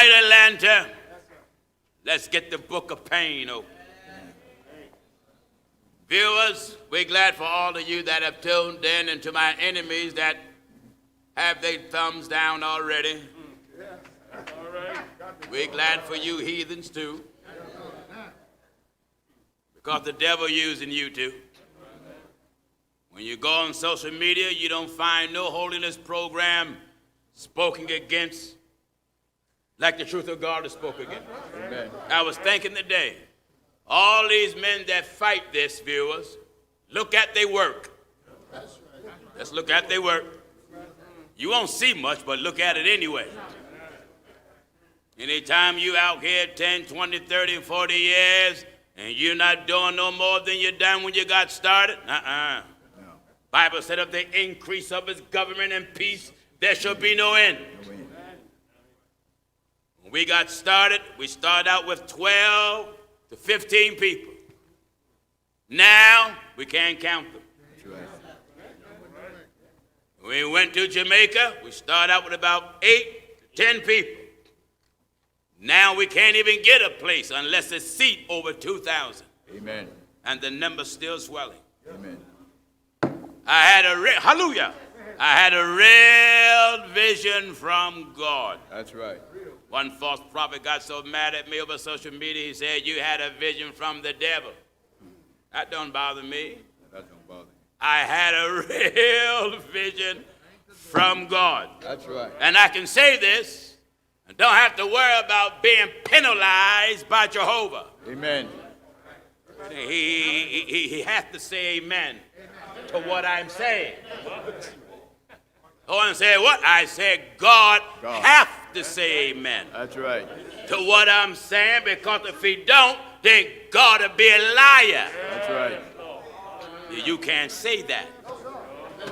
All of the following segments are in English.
right, Atlanta. Let's get the book of pain open. Viewers, we're glad for all of you that have tuned in, and to my enemies that have their thumbs down already. We're glad for you heathens too, because the devil using you too. When you go on social media, you don't find no holiness program spoken against like the truth of God is spoken against. Amen. I was thinking today, all these men that fight this, viewers, look at their work. Let's look at their work. You won't see much, but look at it anyway. Anytime you out here 10, 20, 30, 40 years, and you're not doing no more than you done when you got started, No. Bible said of the increase of his government and peace, there shall be no end. When we got started, we started out with 12 to 15 people. Now, we can't count them. When we went to Jamaica, we started out with about 8 to 10 people. Now we can't even get a place unless it's seat over 2,000. Amen. And the number's still swelling. Amen. I had a real vision from God. That's right. One false prophet got so mad at me over social media, he said, you had a vision from the devil. That don't bother me. That don't bother me. I had a real vision from God. That's right. And I can say this, and don't have to worry about being penalized by Jehovah. Amen. He has to say amen to what I'm saying. Oh, and say what? I said God have to say amen. That's right. To what I'm saying, because if he don't, then God will be a liar. That's right. You can't say that.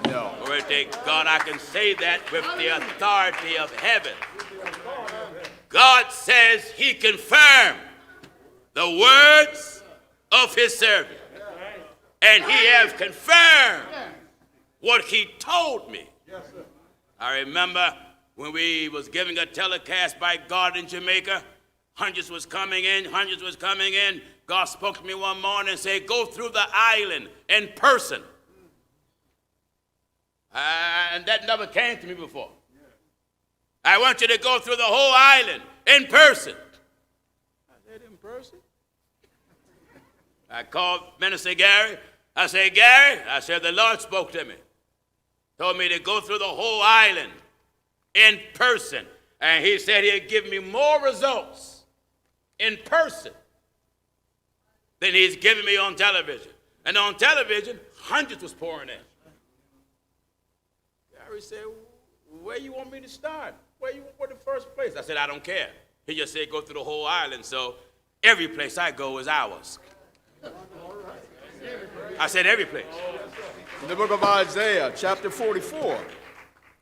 No. Or God, I can say that with the authority of heaven. God says he confirmed the words of his servant. And he has confirmed what he told me. I remember when we was giving a telecast by God in Jamaica, hundreds was coming in. God spoke to me one morning and said, go through the island in person. And that never came to me before. I want you to go through the whole island in person. I said, in person? I called Minister Gary. I said, Gary, the Lord spoke to me. Told me to go through the whole island in person. And he said he'd give me more results in person than he's giving me on television. And on television, hundreds was pouring in. Gary said, where you want me to start? Where the first place? I said, I don't care. He just said go through the whole island, so every place I go is ours. I said every place. In the book of Isaiah, chapter 44.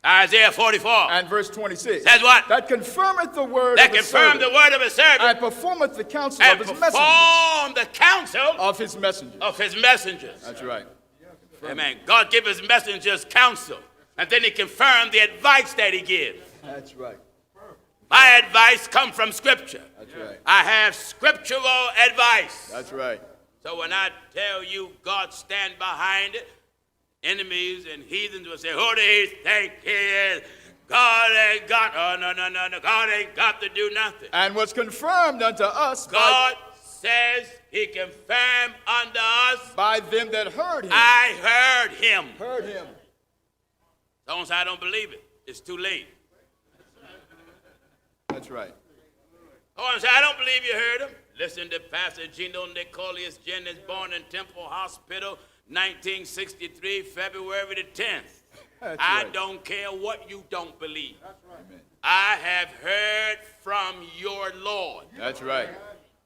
Isaiah 44. And verse 26. Says what? That confirmeth the word that of his servant. That confirmed the word of his servant. And performeth the counsel and of his messengers. And performed the counsel of his messengers. Of his messengers. That's right. Amen. God give his messengers counsel. And then he confirmed the advice that he gives. That's right. My advice comes from Scripture. That's right. I have scriptural advice. That's right. So when I tell you God stand behind it, enemies and heathens will say, who do he think he is? God ain't got, no. God ain't got to do nothing. And was confirmed unto us God says he confirmed unto us by them that heard him. I heard him. Heard him. Don't say I don't believe it. It's too late. That's right. Oh, and say I don't believe you heard him. Listen to Pastor Gino Jennings, born in Temple Hospital, 1963, February the 10th. I don't care what you don't believe. That's right. I have heard from your Lord. That's right.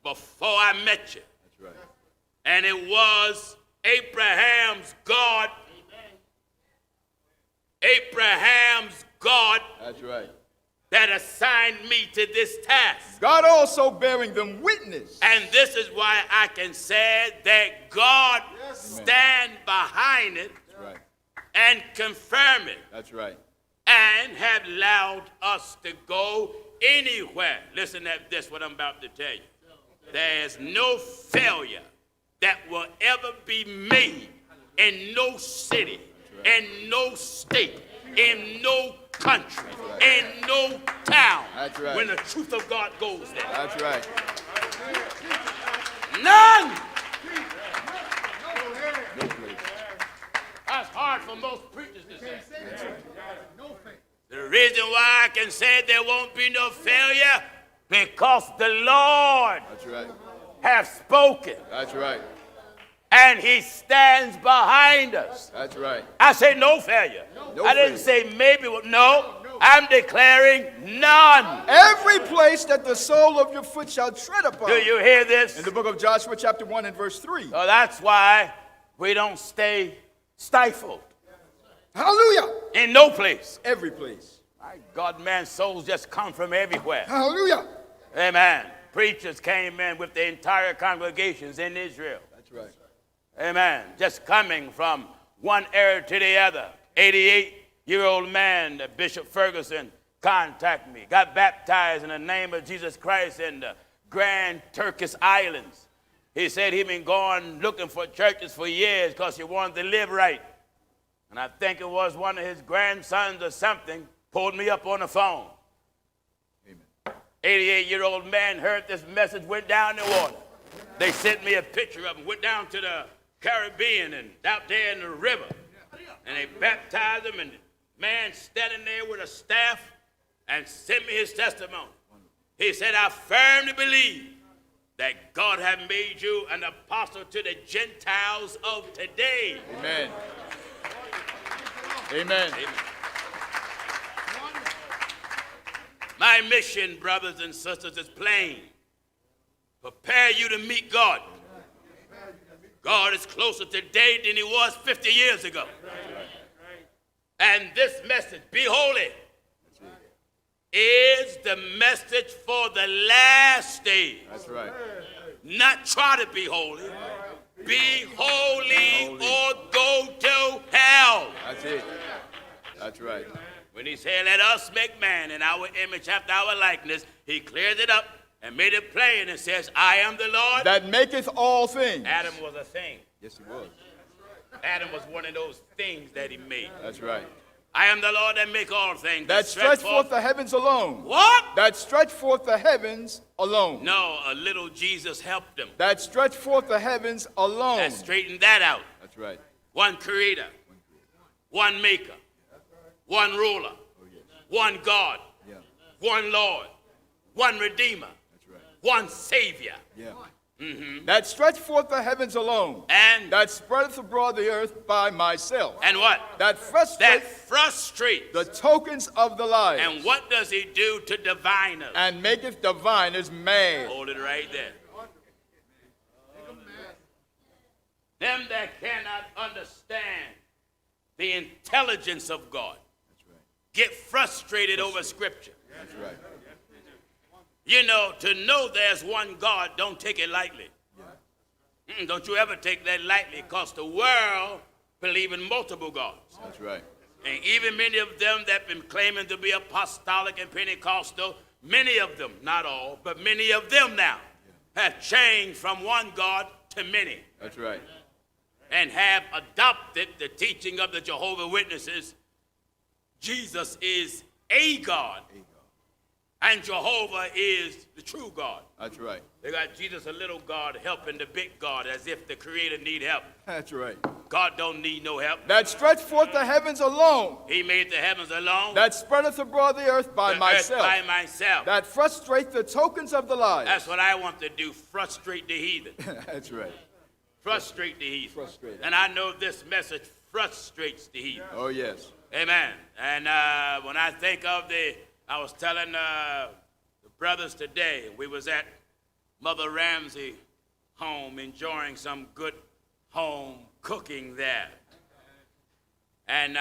Before I met you. That's right. And it was Abraham's God. Abraham's God. That's right. That assigned me to this task. God also bearing them witness. And this is why I can say that God stand behind it. That's right. And confirm it. That's right. And have allowed us to go anywhere, listen to this, what I'm about to tell you. There's no failure that will ever be made in no city, in no state, in no country, in no town. That's right. When the truth of God goes there. That's right. None. No place. That's hard for most preachers to say. The reason why I can say there won't be no failure, because the Lord That's right. has spoken. That's right. And he stands behind us. That's right. I say no failure. No I didn't failure. say maybe. No, I'm declaring none. Every place that the sole of your foot shall tread upon. Do you hear this? In the book of Joshua, chapter 1 and verse 3. So that's why we don't stay stifled Hallelujah. in no place. Every place. My God, man, souls just come from everywhere. Hallelujah. Amen. Preachers came in with the entire congregations in Israel. That's right. Amen. Just coming from one area to the other. 88-year-old man, Bishop Ferguson, contacted me. Got baptized in the name of Jesus Christ in the Grand Turkish Islands. He said he'd been going looking for churches for years because he wanted to live right. And I think it was one of his grandsons or something pulled me up on the phone. Amen. 88-year-old man heard this message, went down the water. They sent me a picture of him, went down to the Caribbean and out there in the river. And they baptized him, and the man standing there with a staff and sent me his testimony. He said, I firmly believe that God has made you an apostle to the Gentiles of today. Amen. Amen. Amen. My mission, brothers and sisters, is plain. Prepare you to meet God. God is closer today than he was 50 years ago. And this message, be holy, is the message for the last days. That's right. Not try to be holy. Be holy or go to hell. That's it. That's right. When he said, let us make man in our image after our likeness, he cleared it up and made it plain and says, I am the Lord. That maketh all things. Adam was a thing. Yes, he was. Adam was one of those things that he made. That's right. I am the Lord that make all things. That stretched forth the heavens alone. What? That stretched forth the heavens alone. No, a little Jesus helped him. That stretched forth the heavens alone. That straightened that out. That's right. One creator, one maker, one ruler, one God, Yeah. one Lord, one redeemer, That's right. one savior. Yeah. That stretched forth the heavens alone. And That spreadeth abroad the earth by myself. and what? That That frustrates frustrates. the tokens of the liars. And what does he do to diviners? And maketh diviners mad. Hold it right there. Them that cannot understand the intelligence of God That's right. get frustrated over Scripture. That's right. You know, to know there's one God, don't take it lightly. Don't you ever take that lightly, because the world believes in multiple gods. That's right. And even many of them that been claiming to be apostolic and Pentecostal, many of them, not all, but many of them now have changed from one God to many. That's right. And have adopted the teaching of the Jehovah's Witnesses. Jesus is a God, and Jehovah is the true God. That's right. They got Jesus, a little God, helping the big God, as if the Creator need help. That's right. God don't need no help. That stretched forth the heavens alone. He made the heavens alone. That spreadeth abroad the earth by the myself. earth by myself. That frustrate the tokens of the liars. That's what I want to do, frustrate the heathen. That's right. Frustrate the heathen. Frustrate. And I know this message frustrates the heathen. Oh, yes. Amen. And when I think of I was telling the brothers today, we was at Mother Ramsey home enjoying some good home cooking there. And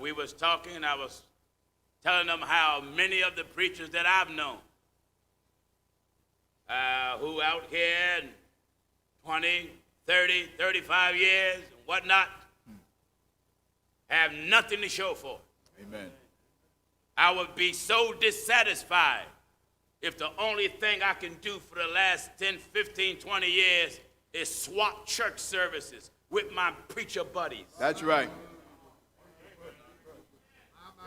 we was talking, and I was telling them how many of the preachers that I've known who out here in 20, 30, 35 years and whatnot have nothing to show for it. Amen. I would be so dissatisfied if the only thing I can do for the last 10, 15, 20 years is swap church services with my preacher buddies? That's right.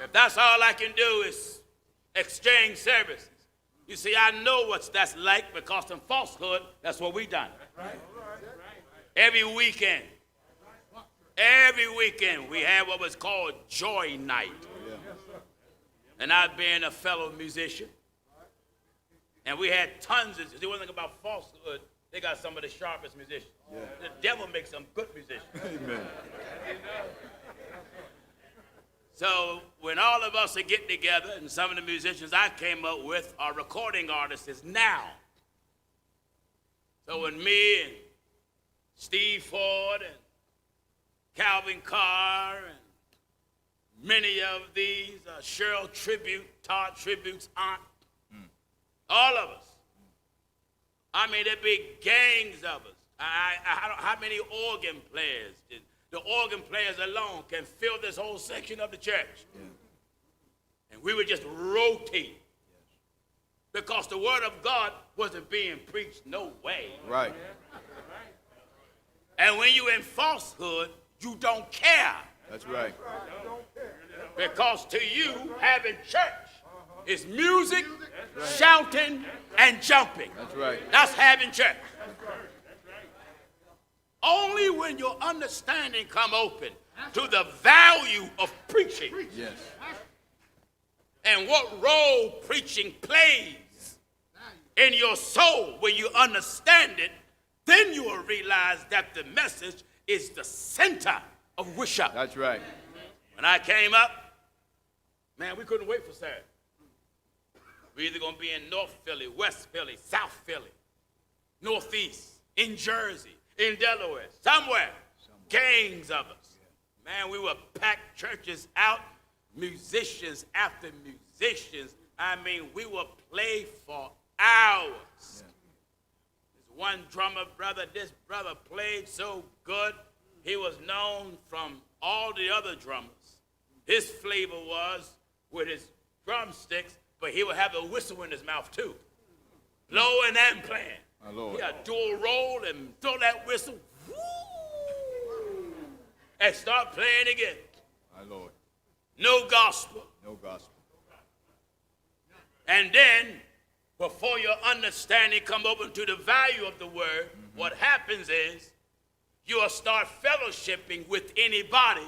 If that's all I can do is exchange services. You see, I know what that's like because in falsehood, that's what we done. Every weekend we had what was called Joy Night. And I've been a fellow musician. And we had tons of, see, one thing about falsehood, they got some of the sharpest musicians. Yeah. The devil makes some good musicians. Amen. So when all of us are getting together, and some of the musicians I came up with are recording artists now. So when me and Steve Ford and Calvin Carr and many of these, Cheryl Tribute, Todd Tribute's aunt, all of us. I mean, there'd be gangs of us. How many organ players? The organ players alone can fill this whole section of the church. Yeah. And we would just rotate. Because the word of God wasn't being preached, no way. Right. And when you're in falsehood, you don't care. That's right. Because to you, having church is music, shouting, and jumping. That's right. That's having church. Only when your understanding come open to the value of preaching. Yes. And what role preaching plays in your soul when you understand it, then you will realize that the message is the center of worship. That's right. When I came up, man, we couldn't wait for Saturday. We're either going to be in North Philly, West Philly, South Philly, Northeast, in Jersey, in Delaware, somewhere. Gangs of us. Man, we would pack churches out, musicians after musicians. I mean, we would play for hours. This one drummer brother, this brother played so good, he was known from all the other drummers. His flavor was with his drumsticks, but he would have a whistle in his mouth too, blowing and playing. My Lord. He had dual roll and throw that whistle, woo, and start playing again. My Lord. No gospel. No gospel. And then, before your understanding come open to the value of the word, what happens is you'll start fellowshipping with anybody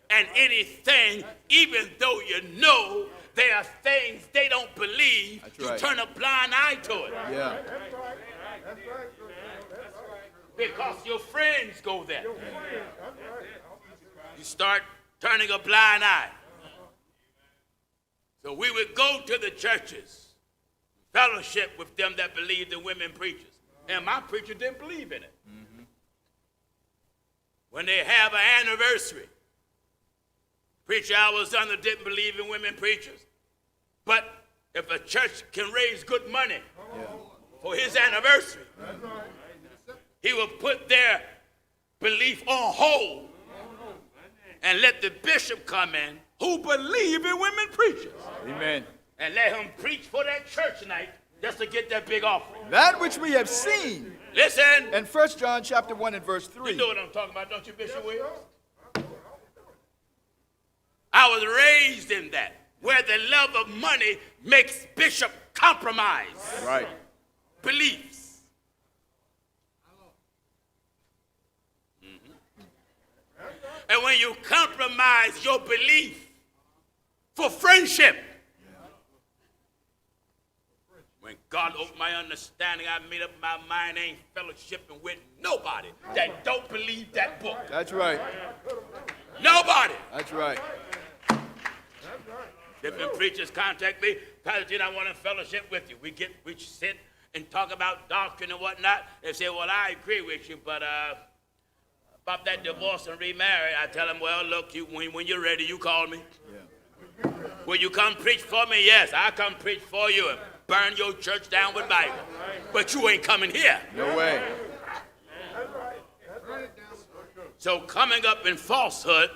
and anything, even though you know there are things they don't believe. That's you right. turn a blind eye to it. Yeah. Because your friends go there. You start turning a blind eye. So we would go to the churches, fellowship with them that believed in women preachers. And my preacher didn't believe in it. When they have an anniversary, preacher I was under didn't believe in women preachers. But if a church can raise good money for his anniversary, he will put their belief on hold and let the bishop come in who believe in women preachers. Amen. And let him preach for that church night just to get that big offering. That which we have seen. Listen. In 1 John chapter 1 and verse 3. You know what I'm talking about, don't you, Bishop Williams? I was raised in that, where the love of money makes bishop compromise. Right. Beliefs. And when you compromise your belief for friendship, when God opened my understanding, I made up my mind, ain't fellowshipping with nobody that don't believe that book. That's right. Nobody. That's right. Different preachers contact me, Pastor Gino, I want to fellowship with you. We sit and talk about doctrine and whatnot. They say, well, I agree with you, but about that divorce and remarry, I tell them, well, look, when you're ready, you call me. Yeah. Will you come preach for me? Yes, I come preach for you and burn your church down with Bible. But you ain't coming here. No way. So coming up in falsehood,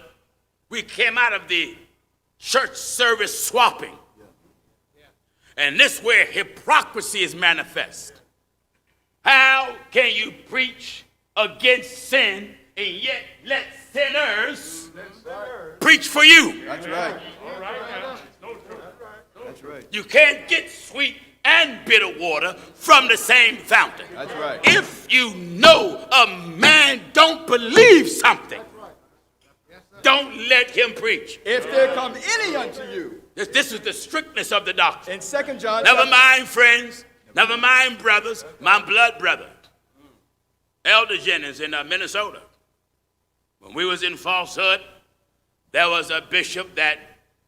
we came out of the church service swapping. And this is where hypocrisy is manifest. How can you preach against sin and yet let sinners preach for you? That's right. That's right. You can't get sweet and bitter water from the same fountain. That's right. If you know a man don't believe something, don't let him preach. If there come any unto you. This is the strictness of the doctrine. In 2 John. Never mind, friends. Never mind, brothers. My blood brother, Elder Jennings in Minnesota. When we was in falsehood, there was a bishop that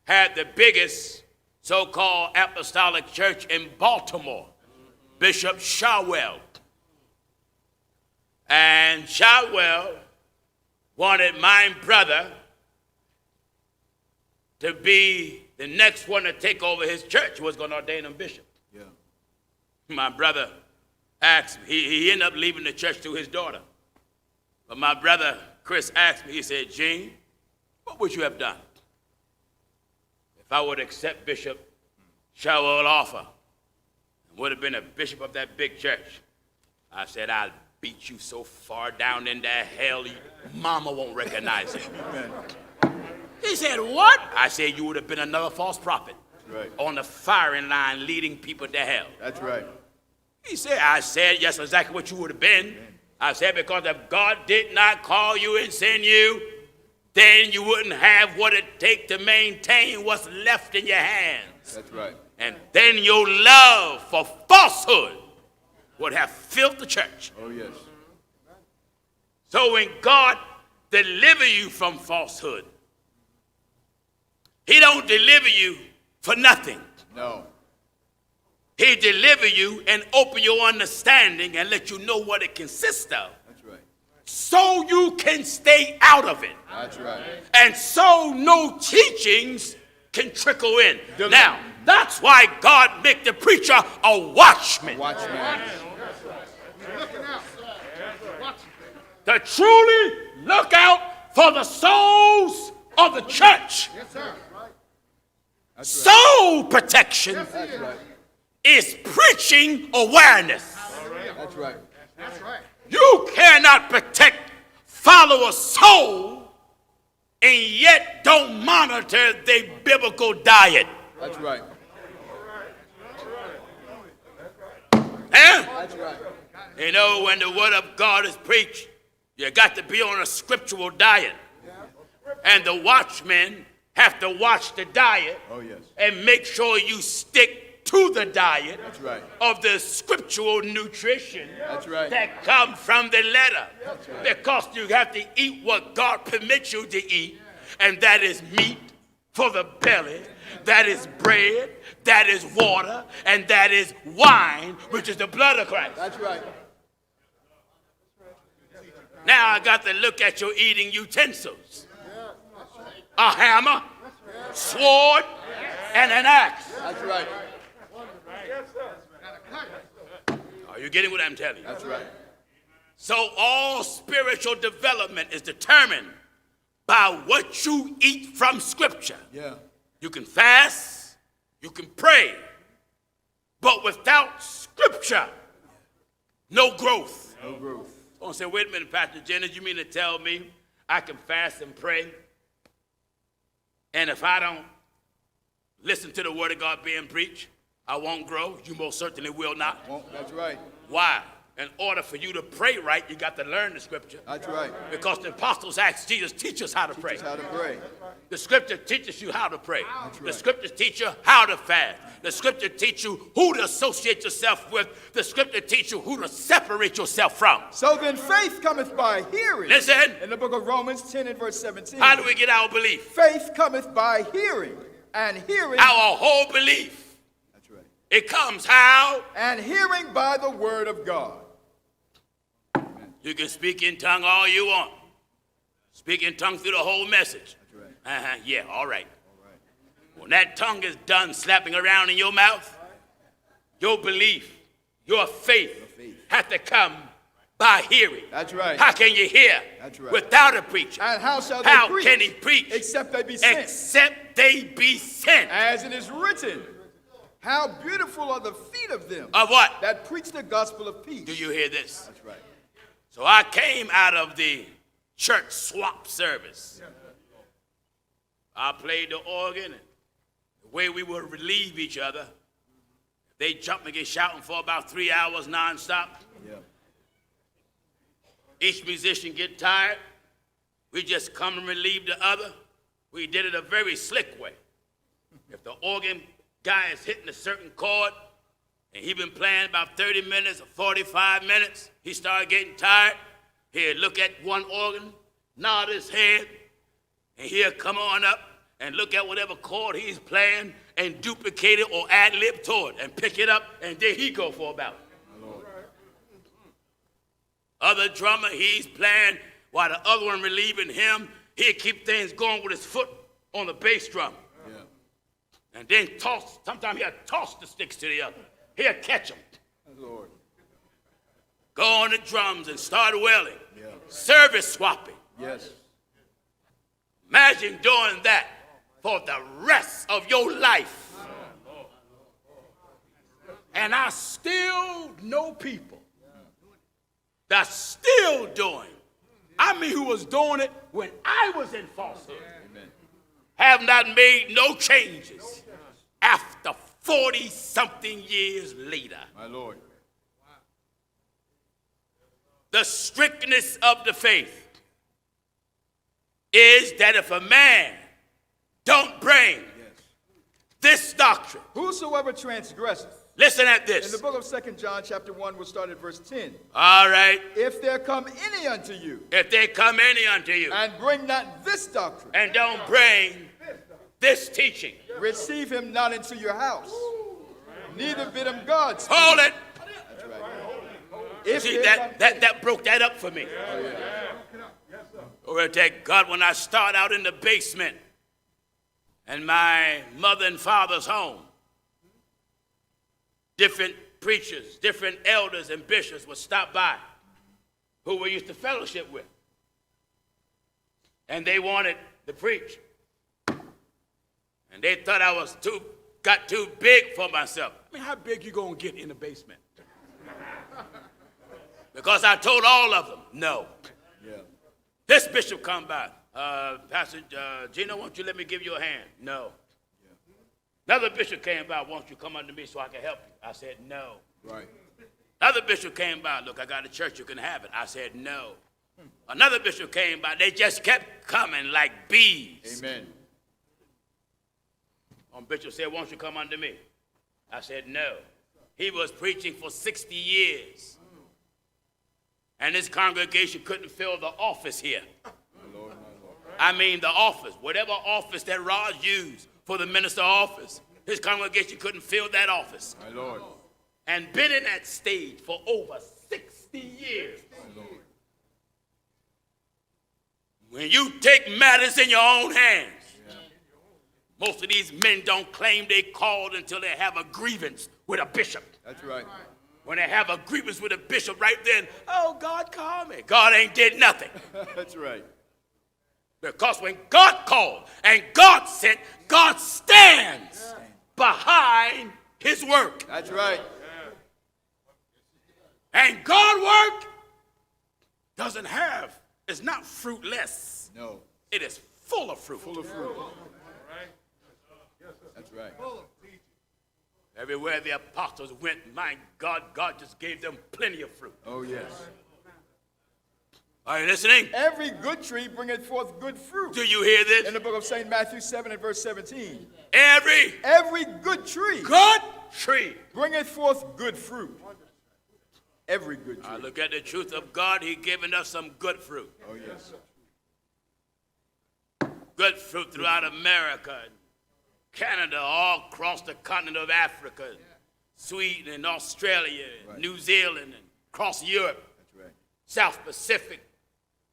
had the biggest so-called apostolic church in Baltimore, Bishop Shawwell. And Shawwell wanted my brother to be the next one to take over his church, who was going to ordain him bishop. Yeah. My brother asked me, he ended up leaving the church to his daughter. But my brother, Chris, asked me, he said, Gene, what would you have done if I would accept Bishop Shawwell's offer and would have been a bishop of that big church? I said, I'll beat you so far down into hell, mama won't recognize it. Amen. He said, what? I said, you would have been another false prophet. Right. On the firing line leading people to hell. That's right. He said, I said, yes, exactly what you would have been. I said, because if God did not call you and send you, then you wouldn't have what it takes to maintain what's left in your hands. That's right. And then your love for falsehood would have filled the church. Oh, yes. So when God deliver you from falsehood, he don't deliver you for nothing. No. He deliver you and open your understanding and let you know what it consists of. That's right. So you can stay out of it. That's right. And so no teachings can trickle in. Now, that's why God make the preacher a watchman. Watchman. To truly look out for the souls of the church. Yes, sir. That's right. Soul protection is preaching awareness. That's right. That's right. You cannot protect followers' soul and yet don't monitor their biblical diet. That's right. That's right. You know, when the word of God is preached, you got to be on a scriptural diet. And the watchmen have to watch the diet. Oh, yes. And make sure you stick to the diet. That's right. Of the scriptural nutrition. That's right. That come from the letter. That's right. Because you have to eat what God permits you to eat. And that is meat for the belly. That is bread. That is water. And that is wine, which is the blood of Christ. That's right. Now I got to look at your eating utensils. A hammer, sword, and an axe. That's right. Are you getting what I'm telling you? That's right. So all spiritual development is determined by what you eat from Scripture. Yeah. You can fast, you can pray, but without Scripture, no growth. No growth. I say, wait a minute, Pastor Jennings, you mean to tell me I can fast and pray, and if I don't listen to the word of God being preached, I won't grow? You most certainly will not. That's right. Why? In order for you to pray right, you got to learn the scripture. That's right. Because the apostles asked Jesus, teach us how to pray. Teach us how to pray. The scripture teaches you how to pray. That's right. The scriptures teach you how to fast. The scripture teach you who to associate yourself with. The scripture teach you who to separate yourself from. So then faith cometh by hearing. Listen. In the book of Romans 10 and verse 17. How do we get our belief? Faith cometh by hearing, and hearing. Our whole belief. That's right. It comes how? And hearing by the word of God. You can speak in tongue all you want. Speak in tongue through the whole message. That's right. Yeah, all right. When that tongue is done slapping around in your mouth, your belief, your faith has to come by hearing. That's right. How can you hear? That's right. Without a preacher? And how shall they preach? How can he preach? Except they be sent. Except they be sent. As it is written. How beautiful are the feet of them. Of what? That preach the gospel of peace. Do you hear this? That's right. So I came out of the church swap service. I played the organ, and the way we would relieve each other, they jumped and get shouting for about 3 hours nonstop. Yeah. Each musician get tired. We just come and relieve the other. We did it a very slick way. If the organ guy is hitting a certain chord, and he been playing about 30 minutes or 45 minutes, he started getting tired. He'd look at one organ, nod his head, and he'll come on up and look at whatever chord he's playing and duplicate it or ad-lib to it and pick it up, and then he go for about it. Other drummer, he's playing while the other one relieving him. He'll keep things going with his foot on the bass drum. Yeah. And then toss, sometimes he'll toss the sticks to the other. He'll catch them. Lord. Go on the drums and start wailing. Yeah. Service swapping. Yes. Imagine doing that for the rest of your life. And I still know people that's still doing. I mean, who was doing it when I was in falsehood. Amen. Have not made no changes after 40-something years later. My Lord. The strictness of the faith is that if a man don't bring this doctrine. Whosoever transgresseth. Listen at this. In the book of 2 John chapter 1, we'll start at verse 10. All right. If there come any unto you. If there come any unto you. And bring not this doctrine. And don't bring this teaching. Receive him not into your house. Neither bid him God speak. Hold it. That's right. See, that broke that up for me. Oh, yeah. Or thank God, when I start out in the basement in my mother and father's home, different preachers, different elders and bishops would stop by who we used to fellowship with. And they wanted to preach. And they thought I was got too big for myself. I mean, how big you gonna get in the basement? Because I told all of them, no. Yeah. This bishop come by. Pastor Gino, won't you let me give you a hand? No. Yeah. Another bishop came by. Won't you come under me so I can help you? I said, no. Right. Another bishop came by. Look, I got a church. You can have it. I said, no. Another bishop came by. They just kept coming like bees. Amen. One bishop said, won't you come under me? I said, no. He was preaching for 60 years. And this congregation couldn't fill the office here. My Lord. I mean the office, whatever office that Rod used for the minister office, his congregation couldn't fill that office. My Lord. And been in that stage for over 60 years. My Lord. When you take matters in your own hands, most of these men don't claim they called until they have a grievance with a bishop. That's right. When they have a grievance with a bishop right then, oh, God called me. God ain't did nothing. That's right. Because when God called and God sent, God stands behind his work. That's right. And God's work is not fruitless. No. It is full of fruit. Full of fruit. That's right. Everywhere the apostles went, my God, God just gave them plenty of fruit. Oh, yes. Are you listening? Every good tree bringeth forth good fruit. Do you hear this? In the book of St. Matthew 7 and verse 17. Every good tree bringeth forth good fruit. Every good tree. I look at the truth of God. He's given us some good fruit. Oh, yes. Good fruit throughout America, Canada, all across the continent of Africa, Sweden and Australia, right. New Zealand, and across Europe, That's right.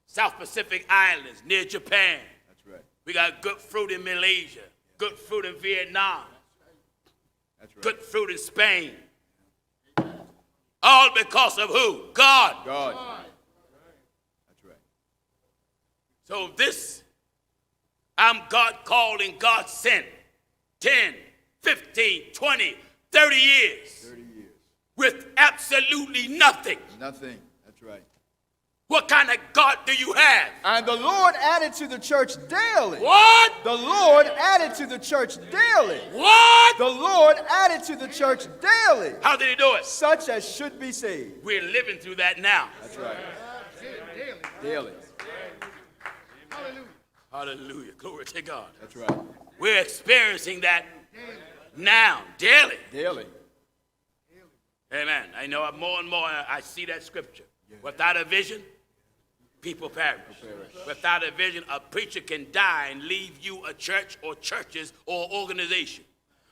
South Pacific Islands, near Japan. That's right. We got good fruit in Malaysia, good fruit in Vietnam, That's right. good fruit in Spain. All because of who? God. God. That's right. So this, I'm God called and God sent. 10, 15, 20, 30 years. 30 years. With absolutely nothing. Nothing. That's right. What kind of God do you have? And the Lord added to the church daily. What? The Lord added to the church daily. What? The Lord added to the church daily. How did he do it? Such as should be saved. We're living through that now. That's right. Daily. Hallelujah. Hallelujah. Glory to God. That's right. We're experiencing that now, daily. Daily. Amen. I know more and more I see that scripture. Without a vision, people perish. Without a vision, a preacher can die and leave you a church or churches or organization.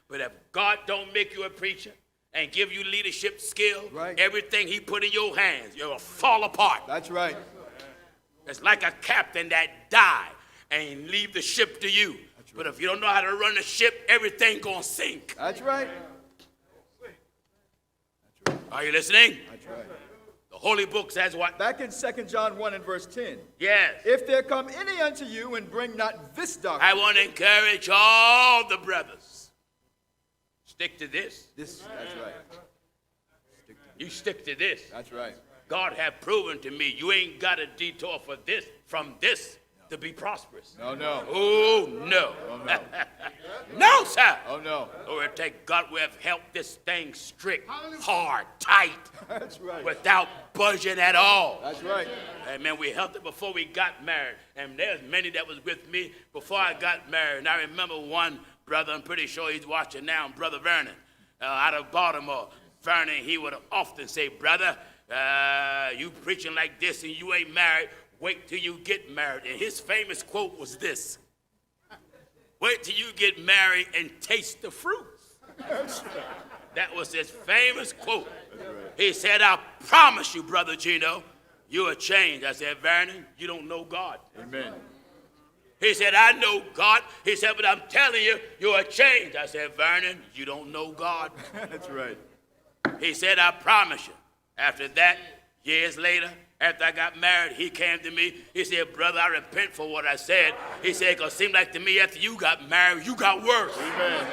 But if God don't make you a preacher and give you leadership skill, right, everything he put in your hands, you'll fall apart. That's right. It's like a captain that died and leave the ship to you. Right. But if you don't know how to run the ship, everything gonna sink. That's right. Are you listening? That's right. The Holy Book says what? Back in 2 John 1 and verse 10. Yes. If there come any unto you and bring not this doctrine. I want to encourage all the brothers. Stick to this. That's right. You stick to this. That's right. God have proven to me you ain't got a detour for this, from this to be prosperous. No, no. Oh, no. Oh, no. No, sir. Oh, no. Lord, take God, we have helped this thing strict, hard, tight. That's right. Without budging at all. That's right. Amen. We helped it before we got married. And there's many that was with me before I got married. And I remember one brother, I'm pretty sure he's watching now, Brother Vernon, out of Baltimore. Vernon, he would often say, brother, you preaching like this and you ain't married, wait till you get married. And his famous quote was this: wait till you get married and taste the fruits. That was his famous quote. He said, I promise you, Brother Gino, you will change. I said, Vernon, you don't know God. Amen. He said, I know God. He said, but I'm telling you, you will change. I said, Vernon, you don't know God. That's right. He said, I promise you. After that, years later, after I got married, he came to me. He said, brother, I repent for what I said. He said, because it seemed like to me after you got married, you got worse. Amen.